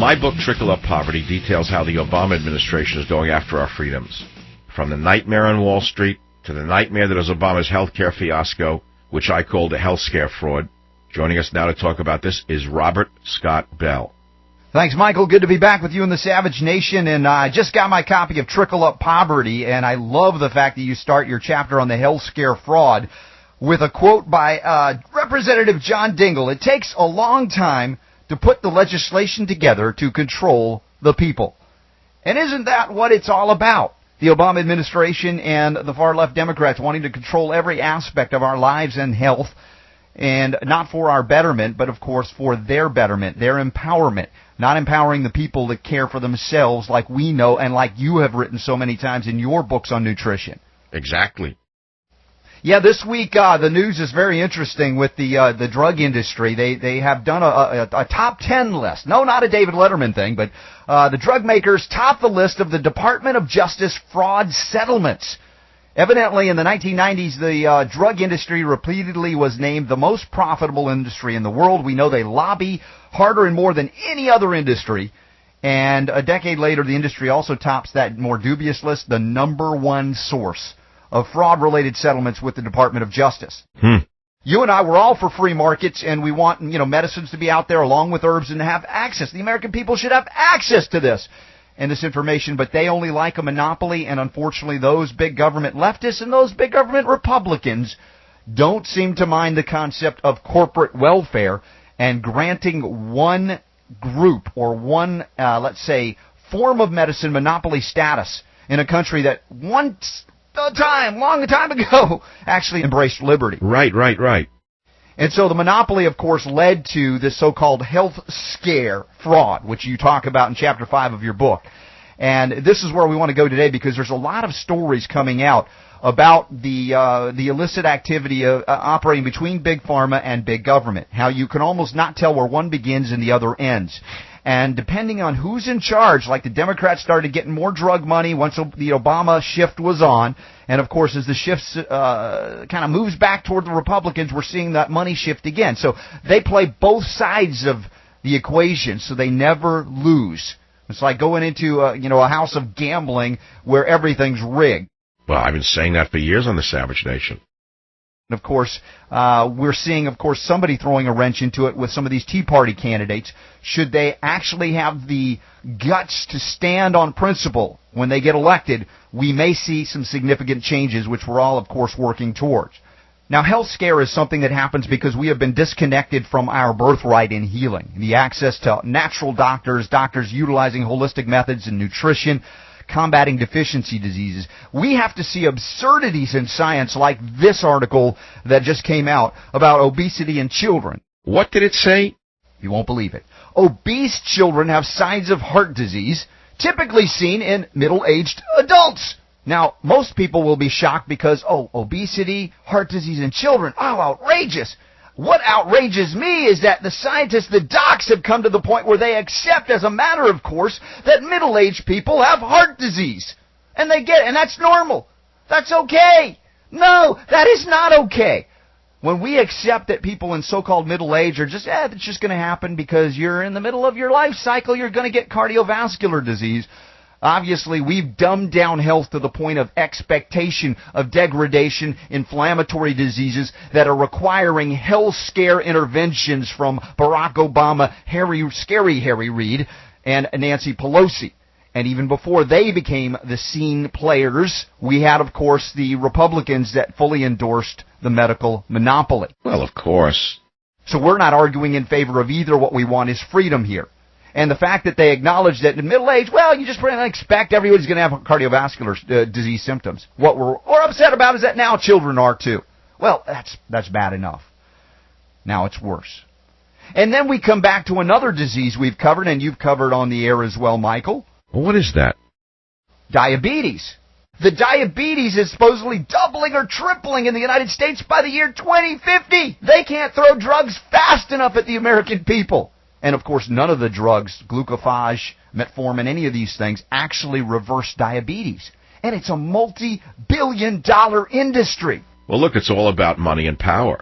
My book, Trickle Up Poverty, details how the Obama administration is going after our freedoms. From the nightmare on Wall Street to the nightmare that is Obama's healthcare fiasco, which I call the health scare fraud. Joining us now to talk about this is Robert Scott Bell. Thanks, Michael. Good to be back with you in the Savage Nation. And I just got my copy of Trickle Up Poverty, and I love the fact that you start your chapter on the health scare fraud with a quote by Representative John Dingell. It takes a long time to put the legislation together to control the people. And isn't that what it's all about? The Obama administration and the far-left Democrats wanting to control every aspect of our lives and health, and not for our betterment, but of course for their betterment, their empowerment, not empowering the people to care for themselves like we know and like you have written so many times in your books on nutrition. Exactly. Yeah, this week the news is very interesting with the drug industry. They have done a top 10 list. No, not a David Letterman thing, but the drug makers top the list of the Department of Justice fraud settlements. Evidently, in the 1990s, the drug industry repeatedly was named the most profitable industry in the world. We know they lobby harder and more than any other industry. And a decade later, the industry also tops that more dubious list, the number one source of fraud-related settlements with the Department of Justice. You and I were all for free markets, and we want, medicines to be out there along with herbs and to have access. The American people should have access to this and this information, but they only like a monopoly, and unfortunately those big government leftists and those big government Republicans don't seem to mind the concept of corporate welfare and granting one group or one, let's say, form of medicine monopoly status in a country that once long time ago, actually embraced liberty. Right. And so the monopoly, of course, led to this so-called health scare fraud, which you talk about in Chapter 5 of your book. And this is where we want to go today, because there's a lot of stories coming out about the illicit activity operating between Big Pharma and Big Government, how you can almost not tell where one begins and the other ends. And depending on who's in charge, like the Democrats started getting more drug money once the Obama shift was on, and of course as the shift kind of moves back toward the Republicans, we're seeing that money shift again. So they play both sides of the equation, so they never lose. It's like going into a house of gambling where everything's rigged. Well, I've been saying that for years on the Savage Nation. And of course, we're seeing, somebody throwing a wrench into it with some of these Tea Party candidates. Should they actually have the guts to stand on principle when they get elected, we may see some significant changes, which we're all, of course, working towards. Now, health scare is something that happens because we have been disconnected from our birthright in healing. The access to natural doctors utilizing holistic methods in nutrition, combating deficiency diseases. We have to see absurdities in science like this article that just came out about obesity in children. What did it say? You won't believe it. Obese children have signs of heart disease, typically seen in middle-aged adults. Now, most people will be shocked because, obesity, heart disease in children, outrageous. What outrages me is that the scientists, the docs, have come to the point where they accept, as a matter of course, that middle-aged people have heart disease. And they get it, and that's normal. That's okay. No, that is not okay. When we accept that people in so-called middle age are just, it's just going to happen because you're in the middle of your life cycle, you're going to get cardiovascular disease. Obviously, we've dumbed down health to the point of expectation of degradation, inflammatory diseases that are requiring health scare interventions from Barack Obama, Scary Harry Reid, and Nancy Pelosi. And even before they became the scene players, we had, of course, the Republicans that fully endorsed the medical monopoly. Well, of course. So we're not arguing in favor of either. What we want is freedom here. And the fact that they acknowledge that in middle age, you just expect everybody's going to have cardiovascular disease symptoms. What we're upset about is that now children are too. Well, that's bad enough. Now it's worse. And then we come back to another disease we've covered, and you've covered on the air as well, Michael. Well, what is that? Diabetes. The diabetes is supposedly doubling or tripling in the United States by the year 2050. They can't throw drugs fast enough at the American people. And, of course, none of the drugs, glucophage, metformin, any of these things, actually reverse diabetes. And it's a multi-billion-dollar industry. Well, look, it's all about money and power.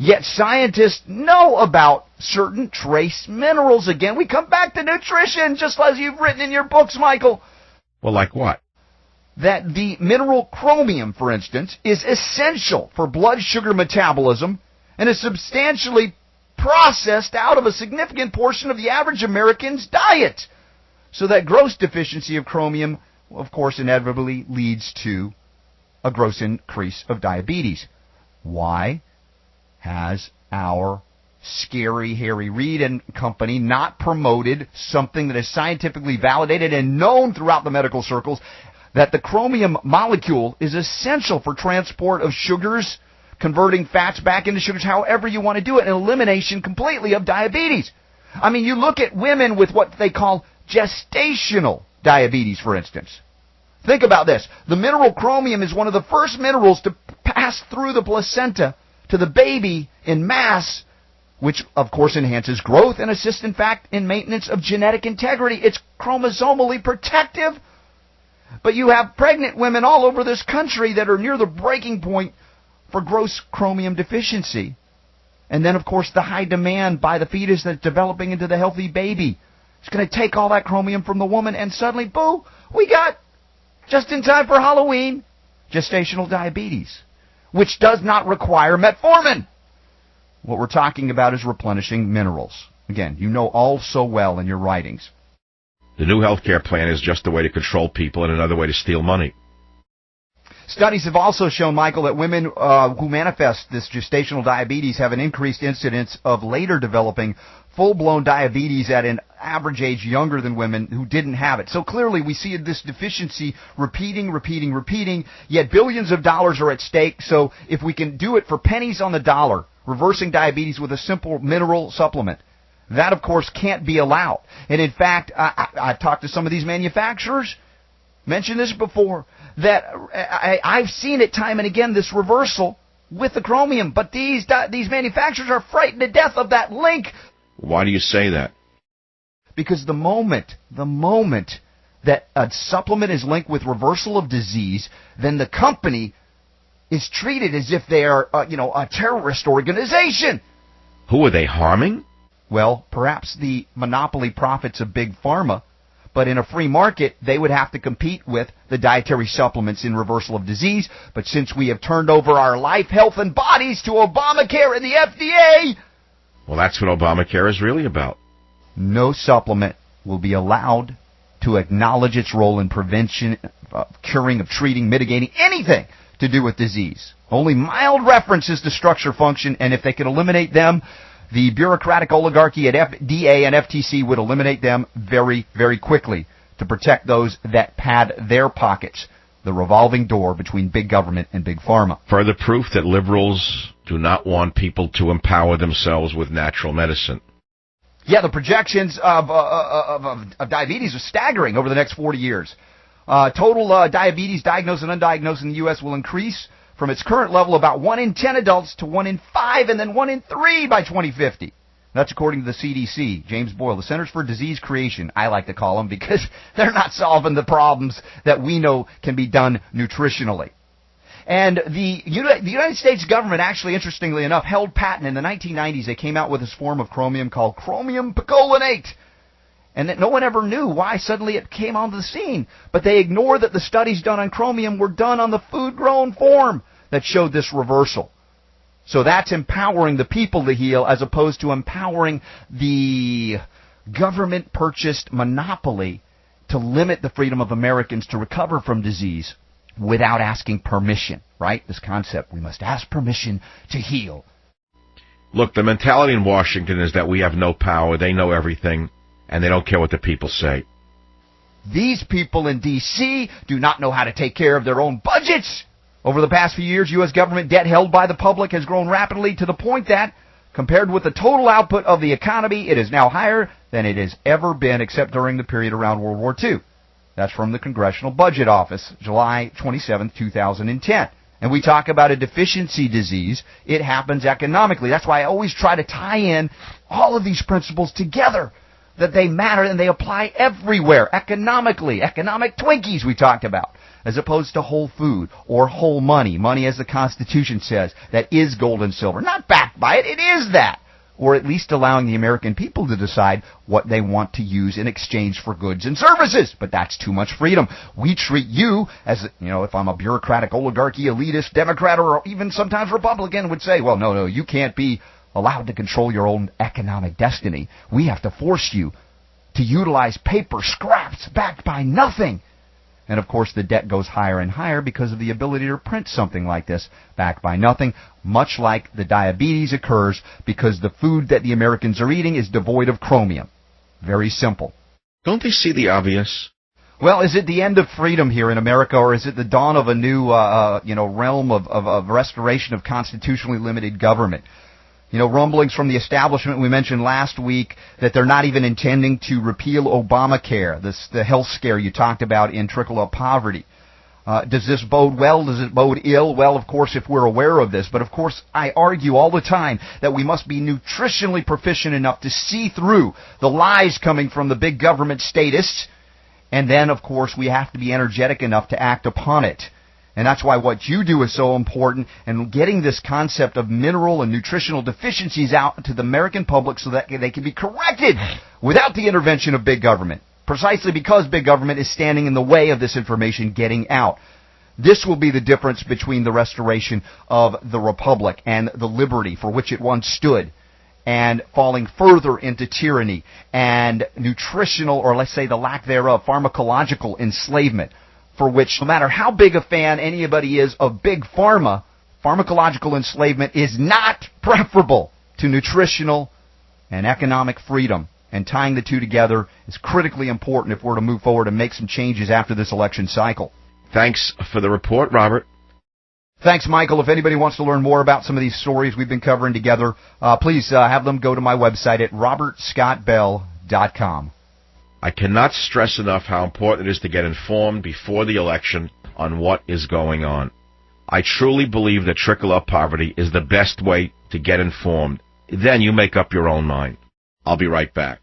Yet scientists know about certain trace minerals. Again, we come back to nutrition, just as you've written in your books, Michael. Well, like what? That the mineral chromium, for instance, is essential for blood sugar metabolism and is substantially processed out of a significant portion of the average American's diet. So that gross deficiency of chromium, of course, inevitably leads to a gross increase of diabetes. Why has our scary Harry Reid and company not promoted something that is scientifically validated and known throughout the medical circles, that the chromium molecule is essential for transport of sugars, converting fats back into sugars, however you want to do it, and elimination completely of diabetes? I mean, you look at women with what they call gestational diabetes, for instance. Think about this. The mineral chromium is one of the first minerals to pass through the placenta to the baby in mass, which, of course, enhances growth and assists, in fact, in maintenance of genetic integrity. It's chromosomally protective. But you have pregnant women all over this country that are near the breaking point for gross chromium deficiency. And then, of course, the high demand by the fetus that's developing into the healthy baby. It's going to take all that chromium from the woman, and suddenly, boo, we got, just in time for Halloween, gestational diabetes, which does not require metformin. What we're talking about is replenishing minerals. Again, you know all so well in your writings. The new health care plan is just a way to control people and another way to steal money. Studies have also shown, Michael, that women who manifest this gestational diabetes have an increased incidence of later developing full-blown diabetes at an average age younger than women who didn't have it. So clearly we see this deficiency repeating, yet billions of dollars are at stake. So if we can do it for pennies on the dollar, reversing diabetes with a simple mineral supplement, that, of course, can't be allowed. And in fact, I've talked to some of these manufacturers, mentioned this before, that I've seen it time and again, this reversal with the chromium. But these manufacturers are frightened to death of that link. Why do you say that? Because the moment that a supplement is linked with reversal of disease, then the company is treated as if they are, a terrorist organization. Who are they harming? Well, perhaps the monopoly profits of Big Pharma, but in a free market, they would have to compete with the dietary supplements in reversal of disease. But since we have turned over our life, health, and bodies to Obamacare and the FDA... Well, that's what Obamacare is really about. No supplement will be allowed to acknowledge its role in prevention, curing, of treating, mitigating, anything to do with disease. Only mild references to structure, function, and if they can eliminate them, the bureaucratic oligarchy at FDA and FTC would eliminate them very, very quickly to protect those that pad their pockets, the revolving door between big government and big pharma. Further proof that liberals do not want people to empower themselves with natural medicine. Yeah, the projections of diabetes are staggering over the next 40 years. Total diabetes diagnosed and undiagnosed in the U.S. will increase from its current level about 1 in 10 adults to 1 in 5 and then 1 in 3 by 2050. That's according to the CDC. James Boyle, the Centers for Disease Creation, I like to call them, because they're not solving the problems that we know can be done nutritionally. And the United States government, actually, interestingly enough, held patent in the 1990s. They came out with this form of chromium called chromium picolinate. And that no one ever knew why suddenly it came onto the scene. But they ignored that the studies done on chromium were done on the food-grown form that showed this reversal. So that's empowering the people to heal as opposed to empowering the government-purchased monopoly to limit the freedom of Americans to recover from disease without asking permission, right? This concept, we must ask permission to heal. Look, the mentality in Washington is that we have no power, they know everything, and they don't care what the people say. These people in D.C. do not know how to take care of their own budgets. Over the past few years, U.S. government debt held by the public has grown rapidly to the point that, compared with the total output of the economy, it is now higher than it has ever been, except during the period around World War II. That's from the Congressional Budget Office, July 27, 2010. And we talk about a deficiency disease. It happens economically. That's why I always try to tie in all of these principles together. that they matter and they apply everywhere, economically. Economic Twinkies we talked about, as opposed to whole food or whole money. Money, as the Constitution says, that is gold and silver. Not backed by it, it is that. Or at least allowing the American people to decide what they want to use in exchange for goods and services. But that's too much freedom. We treat you as, if I'm a bureaucratic, oligarchy, elitist, Democrat, or even sometimes Republican, would say, well, no, you can't be allowed to control your own economic destiny. We have to force you to utilize paper scraps backed by nothing. And, of course, the debt goes higher and higher because of the ability to print something like this backed by nothing, much like the diabetes occurs because the food that the Americans are eating is devoid of chromium. Very simple. Don't they see the obvious? Well, is it the end of freedom here in America, or is it the dawn of a new realm of restoration of constitutionally limited government? Rumblings from the establishment we mentioned last week that they're not even intending to repeal Obamacare, the health scare you talked about in trickle-up poverty. Does this bode well? Does it bode ill? Well, of course, if we're aware of this. But, of course, I argue all the time that we must be nutritionally proficient enough to see through the lies coming from the big government statists. And then, of course, we have to be energetic enough to act upon it. And that's why what you do is so important, and getting this concept of mineral and nutritional deficiencies out to the American public so that they can be corrected without the intervention of big government, precisely because big government is standing in the way of this information getting out. This will be the difference between the restoration of the republic and the liberty for which it once stood, and falling further into tyranny and nutritional, or let's say the lack thereof, pharmacological enslavement, for which, no matter how big a fan anybody is of Big Pharma, pharmacological enslavement is not preferable to nutritional and economic freedom. And tying the two together is critically important if we're to move forward and make some changes after this election cycle. Thanks for the report, Robert. Thanks, Michael. If anybody wants to learn more about some of these stories we've been covering together, please have them go to my website at robertscottbell.com. I cannot stress enough how important it is to get informed before the election on what is going on. I truly believe that trickle-up poverty is the best way to get informed. Then you make up your own mind. I'll be right back.